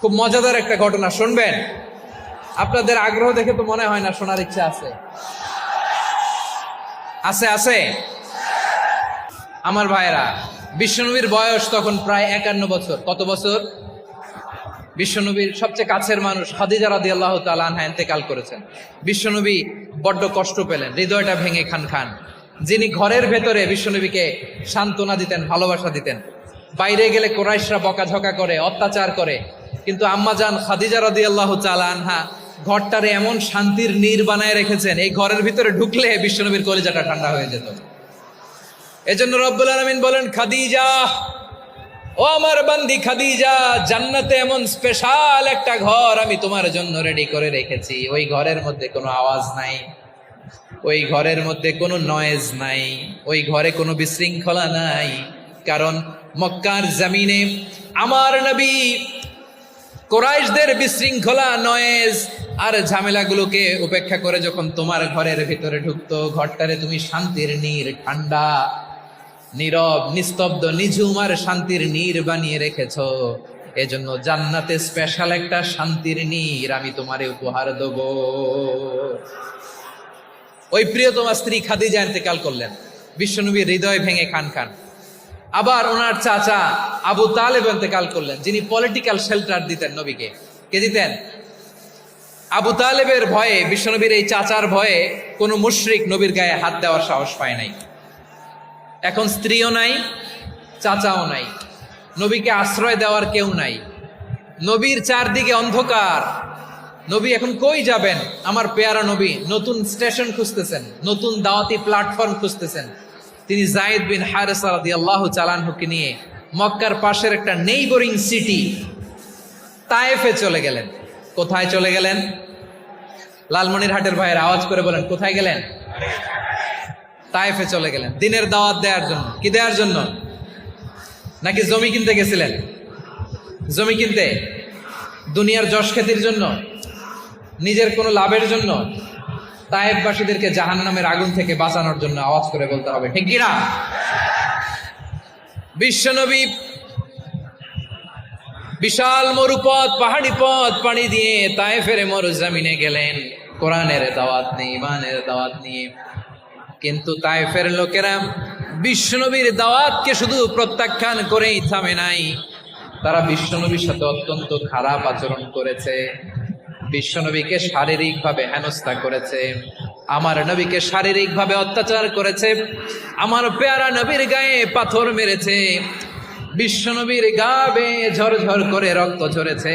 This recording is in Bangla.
খুব মজাদার একটা ঘটনা শুনবেন। আপনাদের আগ্রহ দেখে তো মনে হয় না শোনার ইচ্ছা আছে। আছে আছে আমার ভাইয়েরা, বিশ্বনবীর বয়স তখন প্রায় 51 বছর। কত বছর? বিশ্বনবীর সবচেয়ে কাছের মানুষ খাদিজা রাদিয়াল্লাহু তাআলা আনহা ইন্তেকাল করেছেন। বিশ্বনবী বড্ড কষ্ট পেলেন, হৃদয়টা ভেঙে খান খান। যিনি ঘরের ভেতরে বিশ্বনবীকে সান্ত্বনা দিতেন, ভালোবাসা দিতেন, বাইরে গেলে কোরাইশরা বকাঝকা করে, অত্যাচার করে, কিন্তু আম্মাজান খাদিজা রাদিয়াল্লাহু তাআলা আনহা ঘরটারে এমন শান্তির নীড় বানায় রেখেছেন, এই ঘরের ভিতরে ঢুকলে বিশ্বনবীর কলিজাটা ঠান্ডা হয়ে যেত। এজন্য রব্বুল আলামিন বলেন, খাদিজা, ও আমার বান্দি খাদিজা, জান্নাতে এমন স্পেশাল একটা ঘর আমি তোমার জন্য রেডি করে রেখেছি। ওই ঘরের মধ্যে কোনো আওয়াজ নাই, ওই ঘরের মধ্যে কোনো নয়েজ নাই, ওই ঘরে কোনো বিশৃঙ্খলা নাই। কারণ মক্কার জমিনে আমার নবী কোরাইশদের বিশৃঙ্খলা, নয়েজ আর ঝামেলাগুলোকে উপেক্ষা করে যখন তোমার ঘরের ভিতরে ঢুকতো, ঘরটারে তুমি শান্তির নীড়, ঠান্ডা, নীরব, নিস্তব্ধ, নিঝুম আর শান্তির নীড় বানিয়ে রেখেছো। এজন্য জান্নাতে স্পেশাল একটা শান্তির নীড় আমি তোমারে উপহার দেব। ওই প্রিয়তমা স্ত্রী খাদিজা ইন্তেকাল করলেন, বিশ্বনবীর হৃদয় ভেঙে খান খান। আবার ওনার চাচা আবু তালেব ইন্তেকাল করলেন, যিনি পলিটিক্যাল শেল্টার দিতেন নবীকে। কে দিতেন? আবু তালেবের ভয়ে, বিশ্বনবীর এই চাচার ভয়ে কোনো মুশরিক নবীর গায়ে হাত দেওয়ার সাহস পায় নাই। এখন স্ত্রীও নাই, চাচাও নাই, নবীকে আশ্রয় দেওয়ার কেউ নাই। নবীর চারদিকে অন্ধকার। নবী এখন কই যাবেন? আমার পেয়ারা নবী নতুন স্টেশন খুঁজতেছেন, নতুন দাওয়াতি প্ল্যাটফর্ম খুঁজতেছেন। তিনি যায়েদ বিন হারেসা রাদিয়াল্লাহু তাআলা আনহুকে নিয়ে মক্কার পাশের একটা নেইবরিং সিটি তায়েফে চলে গেলেন। কোথায় চলে গেলেন? লালমনিরহাটের ভাইয়ের আওয়াজ করে বলেন, কোথায় গেলেন? তায়েফে চলে গেলেন দিনের দাওয়াত দেওয়ার জন্য। কি দেওয়ার জন্য? নাকি জমি কিনতে গেছিলেন? জমি কিনতে? দুনিয়ার যশ খ্যাতির জন্য? নিজের কোনো লাভের জন্য? তায়েফবাসীদেরকে জাহান্নামের আগুন থেকে বাঁচানোর জন্য। আওয়াজ করে বলতে হবে, ঠিক কিনা? বিশ্বনবী বিশাল মরুপথ, পাহাড়ি পথ পাড়ি দিয়ে তায়েফের মরুজমিনে গেলেন কোরআনের দাওয়াত নিয়ে, ইমানের দাওয়াত নিয়ে। কিন্তু তায়েফের লোকেরা বিশ্বনবীর দাওয়াতকে শুধু প্রত্যাখ্যান করেই থামে নাই, তারা বিশ্বনবীর সাথে অত্যন্ত খারাপ আচরণ করেছে। বিশ্বনবীকে শারীরিকভাবে হেনস্থা করেছে, আমার নবীকে শারীরিকভাবে অত্যাচার করেছে, আমার পেয়ারা নবীর গায়ে পাথর মেরেছে, বিশ্বনবীর গা বেয়ে ঝরঝর করে রক্ত ঝরেছে।